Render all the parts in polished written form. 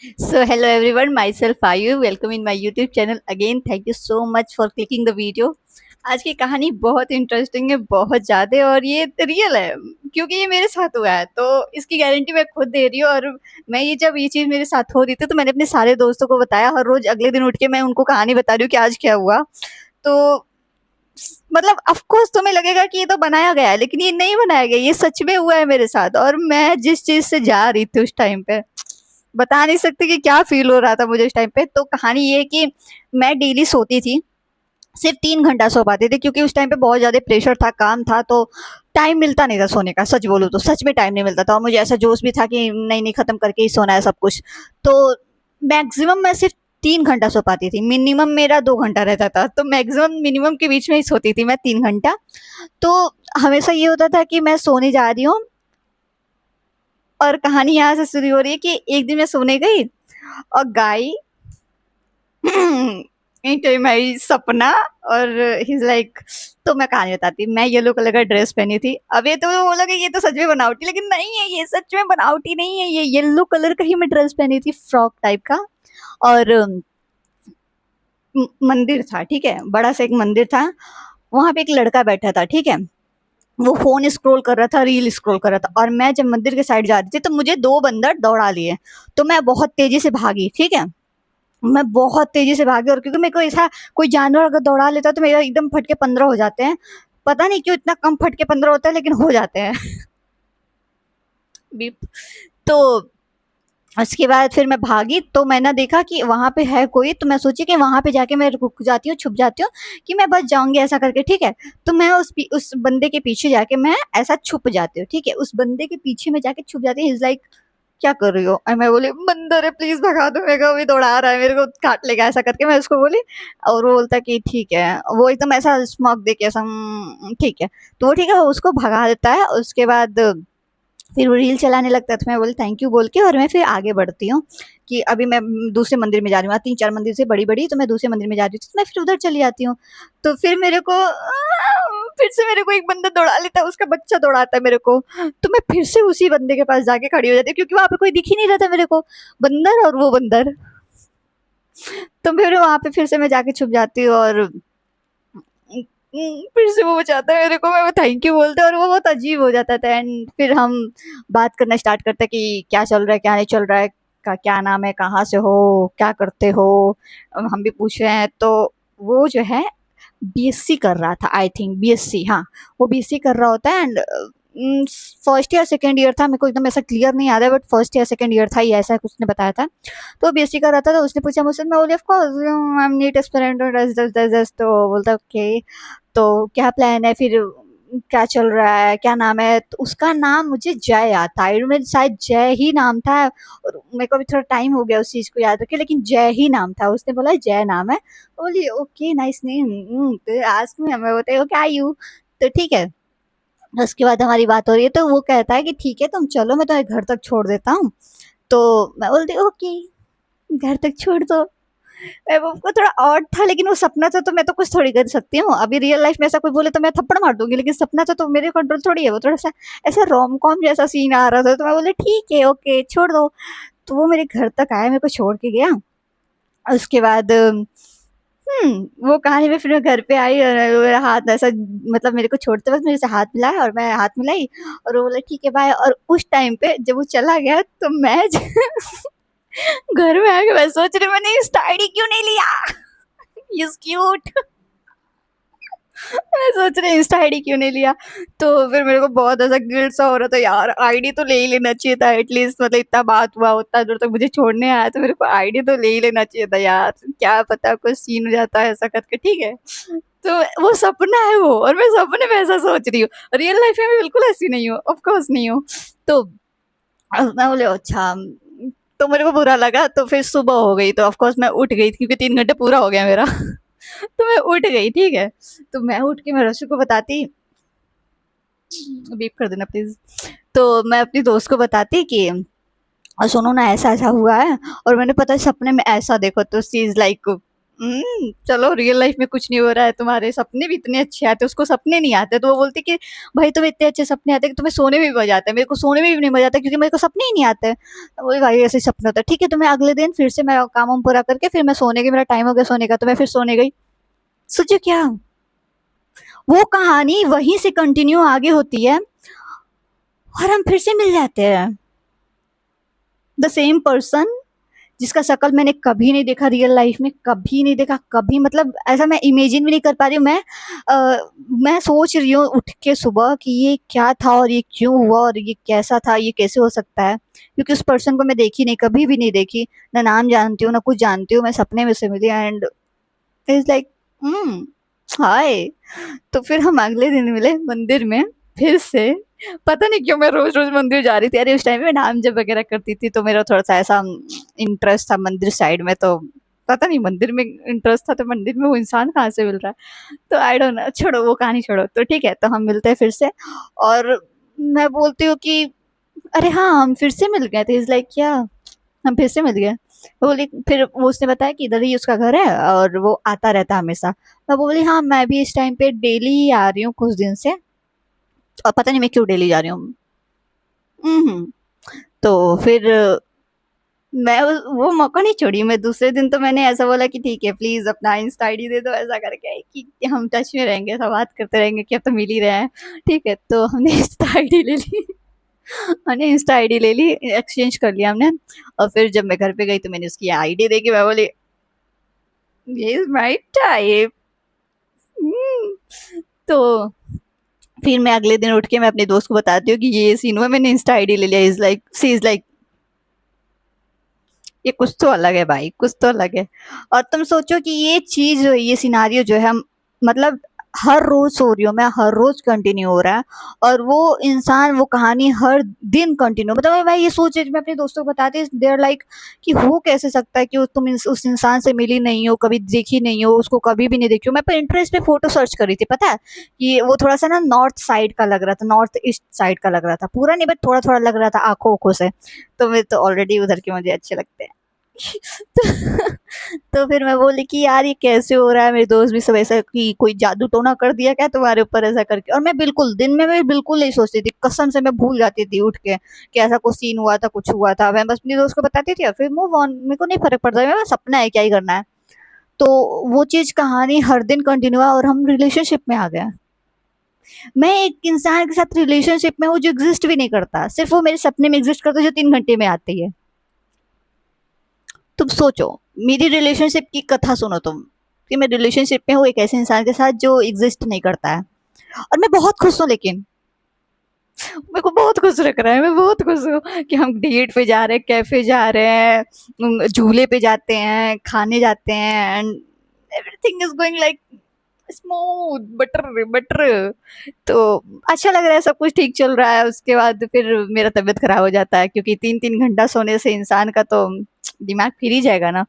So hello everyone, myself Ayu. Welcome in my YouTube channel again. Thank you so much for clicking the video. आज की कहानी बहुत interesting है, बहुत ज़्यादा, और ये रियल है क्योंकि ये मेरे साथ हुआ है, तो इसकी गारंटी मैं खुद दे रही हूँ। और मैं जब ये चीज़ मेरे साथ हो रही थी तो मैंने अपने सारे दोस्तों को बताया। हर रोज़ अगले दिन उठ के मैं उनको कहानी बता रही हूँ कि आज क्या हुआ। तो मतलब ऑफ कोर्स तुम्हें लगेगा कि ये तो बनाया गया है, लेकिन ये नहीं बनाया गया, ये सच में हुआ है मेरे साथ। और मैं जिस चीज़ से जा रही थी उस टाइम पे, बता नहीं सकती कि क्या फ़ील हो रहा था मुझे उस टाइम पे। तो कहानी ये है कि मैं डेली सोती थी, सिर्फ़ 3 घंटा सो पाती थी क्योंकि उस टाइम पे बहुत ज़्यादा प्रेशर था, काम था, तो टाइम मिलता नहीं था सोने का। सच बोलूँ तो सच में टाइम नहीं मिलता था, और मुझे ऐसा जोश भी था कि नहीं-नहीं ख़त्म करके ही सोना है सब कुछ। तो मैक्सिमम मैं सिर्फ़ 3 घंटा सो पाती थी, मिनिमम मेरा 2 घंटा रहता था, तो मैक्सिमम मिनिमम के बीच में ही सोती थी मैं 3 घंटा। तो हमेशा ये होता था कि मैं सोने जा रही हूँ, और कहानी यहाँ से शुरू हो रही है कि एक दिन मैं सोने गई और गाय into my सपना, और ही इज लाइक, तो मैं कहानी बताती। मैं येलो कलर का ड्रेस पहनी थी। अब ये तो बोलोगे ये तो सच में बनावटी, लेकिन नहीं है, ये सच में बनावटी नहीं है। ये येलो कलर का ही मैं ड्रेस पहनी थी, फ्रॉक टाइप का। और मंदिर था, ठीक है, बड़ा सा एक मंदिर था। वहां पे एक लड़का बैठा था, ठीक है। वो फ़ोन स्क्रॉल कर रहा था, रील स्क्रॉल कर रहा था, और मैं जब मंदिर के साइड जा रही थी तो मुझे 2 बंदर दौड़ा लिए। तो मैं बहुत तेज़ी से भागी, ठीक है। मैं बहुत तेज़ी से भागी, और क्योंकि मेरे को ऐसा कोई जानवर अगर दौड़ा लेता है तो मेरा एकदम फटके 15 हो जाते हैं। पता नहीं क्यों इतना कम फटके 15 होता है, लेकिन हो जाते हैं। बीप। तो उसके बाद फिर मैं भागी, तो मैंने देखा कि वहाँ पे है कोई, तो मैं सोची कि वहाँ पे जाके मैं रुक जाती हूँ, छुप जाती हूँ कि मैं बच जाऊँगी ऐसा करके, ठीक है। तो मैं उस बंदे के पीछे जाके मैं ऐसा छुप जाती हूँ, ठीक है। उस बंदे के पीछे मैं जाके छुप जाती हूँ। ही इज़ लाइक, क्या कर रही हो? मैं बोली, बंदर है, प्लीज़ भगा दो मेरे को, अभी दौड़ा रहा है, मेरे को काट लेगा, ऐसा करके मैं उसको बोली। और वो बोलता है कि ठीक है। वो एकदम ऐसा स्मॉक देके ऐसा ठीक है। तो वो ठीक है, वो उसको भगा देता है। उसके बाद फिर वो रील चलाने लगता है, तो मैं बोली थैंक यू बोल के, और मैं फिर आगे बढ़ती हूँ कि अभी मैं दूसरे मंदिर में जा रही हूँ। 3-4 मंदिर से बड़ी-बड़ी, तो मैं दूसरे मंदिर में जा रही थी, तो मैं फिर उधर चली जाती हूँ। तो फिर मेरे को फिर से मेरे को एक बंदा दौड़ा लेता है, उसका बच्चा दौड़ाता है मेरे को। तो मैं फिर से उसी बंदे के पास जाके खड़ी हो जाती हूँ क्योंकि वहाँ पे कोई दिख ही नहीं रहा था मेरे को, बंदर और वो बंदर। तो फिर वहाँ पे फिर से मैं जाके छुप जाती हूँ, और फिर से वो बचाता है मेरे को, मैं थैंक यू बोलते हैं, और वो बहुत अजीब हो जाता था। एंड फिर हम बात करना स्टार्ट करते हैं कि क्या चल रहा है, क्या नहीं चल रहा है, का क्या नाम है, कहाँ से हो, क्या करते हो। हम भी पूछ रहे हैं। तो वो जो है बीएससी कर रहा था, आई थिंक बीएससी, हाँ, वो बीएससी कर रहा होता है। And first year second year था, मेरे को एकदम ऐसा क्लियर नहीं याद है, but first year second year था, ये ऐसा कुछ ने बताया था। तो बीएससी कर रहा था, तो उसने पूछा मुझसे, मैं बोली of course I am NEET aspirant, तो बोलता ओके, तो क्या प्लान है फिर, क्या चल रहा है, क्या नाम है। तो उसका नाम मुझे जय याद था, आई में शायद जय ही नाम था। और मेरे को अभी थोड़ा टाइम हो गया उस चीज़ को याद रखे, लेकिन जय ही नाम था। उसने बोला जय नाम है, तो बोली ओके नाइस नेम, तो आस्क मी, हमें बताइए क्या आर यू। तो ठीक है। उसके बाद हमारी बात हो रही है, तो वो कहता है कि ठीक है तुम चलो, मैं तुम्हें घर तक छोड़ देता हूँ। तो मैं बोलती ओके, घर तक छोड़ दो। वो थोड़ा ऑड था, लेकिन वो सपना था, तो मैं तो कुछ थोड़ी कर सकती हूँ। अभी रियल लाइफ में ऐसा कोई बोले तो मैं थप्पड़ मार दूंगी, लेकिन सपना था तो मेरे कंट्रोल थोड़ी है। वो थोड़ा सा ऐसा रोम कॉम जैसा सीन आ रहा था, तो मैं बोले ठीक है ओके छोड़ दो। तो वो मेरे घर तक आया, मेरे को छोड़ के गया। उसके बाद वो कहानी में फिर मैं घर पे आई, और मेरा हाथ ऐसा, मतलब मेरे को छोड़ते वक्त मेरे से हाथ मिलाया, और मैं हाथ मिलाई, और वो बोला ठीक है बाय। और उस टाइम पे जब वो चला गया, तो मैं घर में आके मैं सोच रही, मैंने इस आईडी क्यों नहीं लिया। Is cute. मैं सोच रही इंस्टा आईडी क्यों नहीं लिया। तो फिर मेरे को बहुत ऐसा गिल्ट सा हो रहा था, यार आईडी तो ले ही लेना चाहिए था एटलीस्ट, मतलब इतना बात हुआ, उतना दूर तक मुझे छोड़ने आया, तो मेरे को आईडी तो ले ही लेना चाहिए था यार, क्या पता कुछ सीन हो जाता है ऐसा करके, ठीक है। तो वो सपना है वो, और मैं सपने में ऐसा सोच रही हूँ, रियल लाइफ में मैं बिल्कुल ऐसी नहीं हूँ, ऑफ कोर्स नहीं हूँ। तो मैं बोले अच्छा। तो मेरे को बुरा लगा, तो फिर सुबह हो गई, तो ऑफ कोर्स मैं उठ गई क्योंकि 3 घंटे पूरा हो गया मेरा। तो मैं उठ गई, ठीक है। तो मैं उठ के मैं रशु को बताती, बीप कर देना प्लीज। तो मैं अपनी दोस्त को बताती कि सुनो ना ऐसा ऐसा हुआ है, और मैंने पता है सपने में ऐसा देखो, तो सी इज लाइक चलो रियल लाइफ में कुछ नहीं हो रहा है, तुम्हारे सपने भी इतने अच्छे आते हैं, उसको सपने नहीं आते, तो वो बोलती कि भाई तुम्हें इतने अच्छे सपने आते हैं कि तुम्हें सोने में भी मजा आता है, मेरे को सोने में भी नहीं मजा आता क्योंकि मेरे को सपने ही नहीं आते। तो बोली भाई ऐसे ही सपने होता है, ठीक है, तो मैं अगले दिन फिर से मैं काम वाम पूरा करके फिर मैं सोने की, मेरा टाइम हो गया सोने का, तो मैं फिर सोने गई। सोचो क्या, वो कहानी वहीं से कंटिन्यू आगे होती है और हम फिर से मिल जाते हैं, द सेम पर्सन जिसका शक्ल मैंने कभी नहीं देखा रियल लाइफ में, कभी नहीं देखा, कभी मतलब ऐसा मैं इमेजिन भी नहीं कर पा रही हूँ। मैं सोच रही हूँ उठ के सुबह कि ये क्या था और ये क्यों हुआ और ये कैसा था, ये कैसे हो सकता है, क्योंकि उस पर्सन को मैं देखी नहीं, कभी भी नहीं देखी, ना नाम जानती हूँ ना कुछ जानती हूँ, मैं सपने में से मिली एंड इज लाइक हाय। तो फिर हम अगले दिन मिले मंदिर में फिर से। पता नहीं क्यों मैं रोज-रोज मंदिर जा रही थी। अरे उस टाइम में मैं नाम जप वगैरह करती थी, तो मेरा थोड़ा-सा ऐसा इंटरेस्ट था मंदिर साइड में, तो पता नहीं मंदिर में इंटरेस्ट था, तो मंदिर में वो इंसान कहाँ से मिल रहा है? तो आई डोंट नो, छोड़ो वो कहानी छोड़ो। तो ठीक है, तो हम मिलते हैं फिर से और मैं बोलती हूँ कि अरे हाँ, हम फिर से मिल गए थे। इज़ लाइक क्या? हम फिर से मिल गए। वो बोली, फिर वो उसने बताया कि इधर ही उसका घर है और वो आता रहता है हमेशा। मैं बोली हाँ, मैं भी इस टाइम पे डेली ही आ रही हूँ कुछ दिन से और पता नहीं मैं क्यों डेली जा रही हूँ। तो फिर मैं वो मौका नहीं छोड़ी। मैं दूसरे दिन तो मैंने ऐसा बोला कि ठीक है प्लीज़ अपना इंस्टा आईडी दे दो, ऐसा करके कि हम टच में रहेंगे, ऐसा बात करते रहेंगे कि अब तो मिल ही रहे हैं। ठीक है, तो हमने इंस्टा आईडी ले ली। हमने इंस्टा आईडी ले ली, एक्सचेंज कर लिया हमने और फिर जब मैं घर पे गई तो मैंने उसकी आईडी देखी, मैं बोली ये इज़ माय टाइप। तो फिर मैं अगले दिन उठ के मैं अपने दोस्त को बताती हूँ कि ये सीन हुआ, मैंने इंस्टा आईडी ले लिया। Is like she is like ये कुछ तो अलग है भाई, कुछ तो अलग है। और तुम सोचो कि ये चीज़ जो है, ये सिनेरियो जो है हम मतलब हर रोज़ सो रही हूँ मैं, हर रोज़ कंटिन्यू हो रहा है और वो इंसान, वो कहानी हर दिन कंटिन्यू, मतलब भाई ये सोच मैं अपने दोस्तों को बताती, दे आर लाइक कि हो कैसे सकता है कि तुम उस इंसान से मिली नहीं हो, कभी देखी नहीं हो, उसको कभी भी नहीं देखी हो। मैं पिंटरेस्ट पे फ़ोटो सर्च कर रही थी, पता है? कि वो थोड़ा-सा ना नॉर्थ साइड का लग रहा था, नॉर्थ ईस्ट साइड का लग रहा था। पूरा नहीं बट थोड़ा-थोड़ा लग रहा था आँखों-वाँखों से। तो मैं तो ऑलरेडी उधर के मुझे अच्छे लगते हैं। तो तो फिर मैं बोली कि यार ये कैसे हो रहा है, मेरे दोस्त भी सब ऐसा कि कोई जादू टोना कर दिया क्या तुम्हारे ऊपर ऐसा करके। और मैं बिल्कुल दिन में मैं बिल्कुल नहीं सोचती थी, कसम से मैं भूल जाती थी उठ के कि ऐसा कुछ सीन हुआ था, कुछ हुआ था, मैं बस अपनी दोस्त को बताती थी और फिर मूव ऑन, मेरे को नहीं फर्क पड़ता, मेरा सपना है क्या ही करना है। तो वो चीज कहानी हर दिन कंटिन्यू हुआ और हम रिलेशनशिप में आ गए। मैं एक इंसान के साथ रिलेशनशिप में हूँ जो एग्जिस्ट भी नहीं करता, सिर्फ वो मेरे सपने में एग्जिस्ट करता है जो 3 घंटे में आती है। तुम सोचो, मेरी रिलेशनशिप की कथा सुनो तुम, कि मैं रिलेशनशिप में हूँ एक ऐसे इंसान के साथ जो एग्जिस्ट नहीं करता है और मैं बहुत खुश हूँ, लेकिन मेरे को बहुत खुश रख रहा है, मैं बहुत खुश हूँ कि हम डेट पे जा रहे हैं, कैफे जा रहे हैं, झूले पे जाते हैं, खाने जाते हैं and everything is going like smooth butter butter. तो अच्छा लग रहा है, सब कुछ ठीक चल रहा है। उसके बाद फिर मेरा तबीयत खराब हो जाता है क्योंकि 3-3 घंटा सोने से इंसान का तो दिमाग फिर ही जाएगा ना।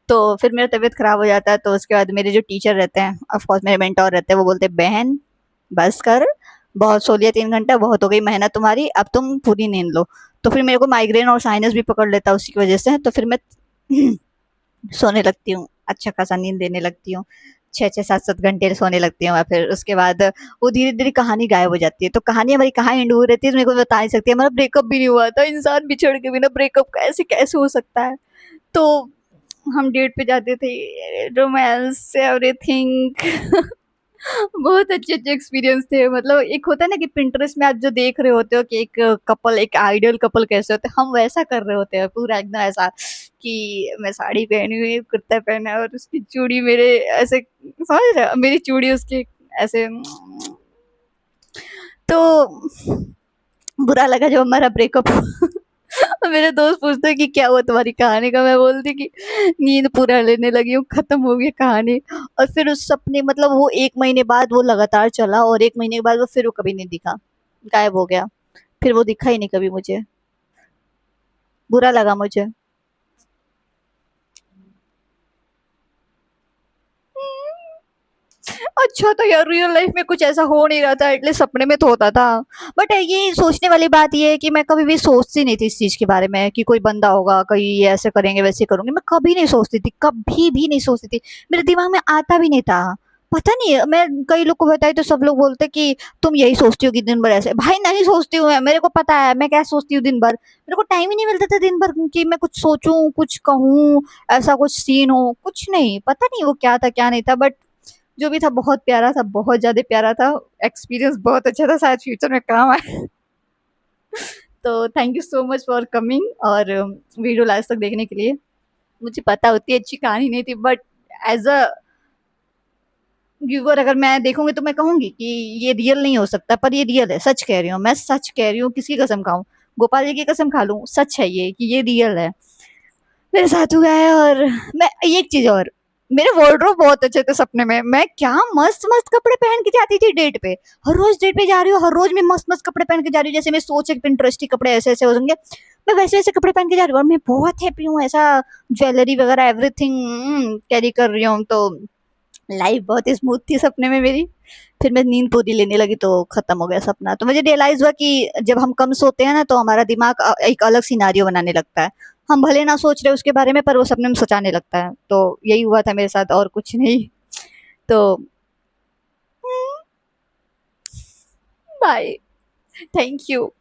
तो फिर मेरा तबीयत खराब हो जाता है, तो उसके बाद मेरे जो टीचर रहते हैं, ऑफ कोर्स मेरे मेंटर रहते हैं, वो बोलते हैं बहन बस कर, बहुत सो लिया 3 घंटा, बहुत हो गई मेहनत तुम्हारी, अब तुम पूरी नींद लो। तो फिर मेरे को माइग्रेन और साइनस भी पकड़ लेता है उसी की वजह से, तो फिर मैं सोने लगती हूँ, अच्छा खासा नींद लेने लगती हूँ, 6-6 7-7 घंटे सोने लगती हूँ। और फिर उसके बाद वो धीरे धीरे कहानी गायब हो जाती है। तो कहानी हमारी कहाँ एंड हो रहती है तो मेरे को बता नहीं सकती, हमारा ब्रेकअप भी नहीं हुआ था, इंसान बिछड़ के बिना ब्रेकअप कैसे कैसे हो सकता है। तो हम डेट पे जाते थे, रोमांस एवरीथिंग। बहुत अच्छे-अच्छे एक्सपीरियंस थे। मतलब एक होता है ना कि पिंटरेस्ट में आप जो देख रहे होते हो कि एक कपल, एक आइडियल कपल कैसे होते हैं, हम वैसा कर रहे होते हैं पूरा एकदम ऐसा कि मैं साड़ी पहनी हुई, कुर्ता पहना है और उसकी चूड़ी मेरे ऐसे, समझ रहे हो? मेरी चूड़ी उसके ऐसे। तो बुरा लगा जब हमारा ब्रेकअप हुआ। मेरे दोस्त पूछते हैं कि क्या हुआ तुम्हारी कहानी का, मैं बोलती कि नींद पूरा लेने लगी हूँ, खत्म हो गई कहानी। और फिर उस सपने मतलब वो 1 महीने बाद वो लगातार चला और 1 महीने के बाद वो फिर वो कभी नहीं दिखा, गायब हो गया। फिर वो दिखा ही नहीं कभी मुझे, बुरा लगा मुझे। अच्छा तो यार रियल लाइफ में कुछ ऐसा हो नहीं रहा था, एटलीस्ट सपने में तो होता था। बट ये सोचने वाली बात ये है कि मैं कभी भी सोचती नहीं थी इस चीज़ के बारे में कि कोई बंदा होगा, कहीं ये ऐसे करेंगे, वैसे करूँगी, मैं कभी नहीं सोचती थी, कभी भी नहीं सोचती थी। मेरे दिमाग में आता भी नहीं था। पता नहीं मैं कई लोग को बताई तो सब लोग बोलते कि तुम यही सोचती हो कि दिन भर ऐसे। भाई नहीं सोचती हूँ मैं, मेरे को पता है मैं क्या सोचती हूँ दिन भर। मेरे को टाइम ही नहीं मिलता था दिन भर कि मैं कुछ सोचूँ, कुछ कहूँ, ऐसा कुछ सीन हो, कुछ नहीं। पता नहीं वो क्या था, क्या नहीं था, बट जो भी था बहुत प्यारा था, बहुत ज़्यादा प्यारा था। एक्सपीरियंस बहुत अच्छा था, शायद फ्यूचर में काम आए। तो thank you so much for coming और वीडियो लास्ट तक देखने के लिए। मुझे पता उतनी अच्छी कहानी नहीं थी, बट एज़ अ व्यूअर अगर मैं देखूँगी तो मैं कहूँगी कि ये रियल नहीं हो सकता, पर ये रियल है, सच कह रही हूँ, मैं सच कह रही हूँ, किसकी कसम खाऊँ? गोपाल जी की कसम खा लूँ, सच है ये कि ये रियल है। मेरे साथ हुआ है। और मैं एक चीज़ और, मेरे वार्डरोब बहुत अच्छे थे सपने में। मैं क्या मस्त-मस्त कपड़े पहन के जाती थी डेट पे। हर रोज़ डेट पे जा रही हूँ, हर रोज़ मैं मस्त-मस्त कपड़े पहन के जा रही हूँ। जैसे मैं सोच एक पिंटरेस्ट के कपड़े ऐसे-ऐसे होंगे, मैं वैसे-वैसे कपड़े पहन के जा रही हूँ और मैं बहुत हैप्पी हूँ, ऐसा ज्वेलरी वगैरह एवरीथिंग कैरी कर रही हूँ। तो लाइफ बहुत स्मूथ थी सपने में मेरी। फिर मैं नींद पूरी लेने लगी तो खत्म हो गया सपना। तो मुझे रियलाइज़ हुआ कि जब हम कम सोते हैं ना तो हमारा दिमाग एक अलग सिनेरियो बनाने लगता है। हम भले ना सोच रहे उसके बारे में, पर वो सपने में सचाने लगता है। तो यही हुआ था मेरे साथ और कुछ नहीं। तो बाय। Thank you.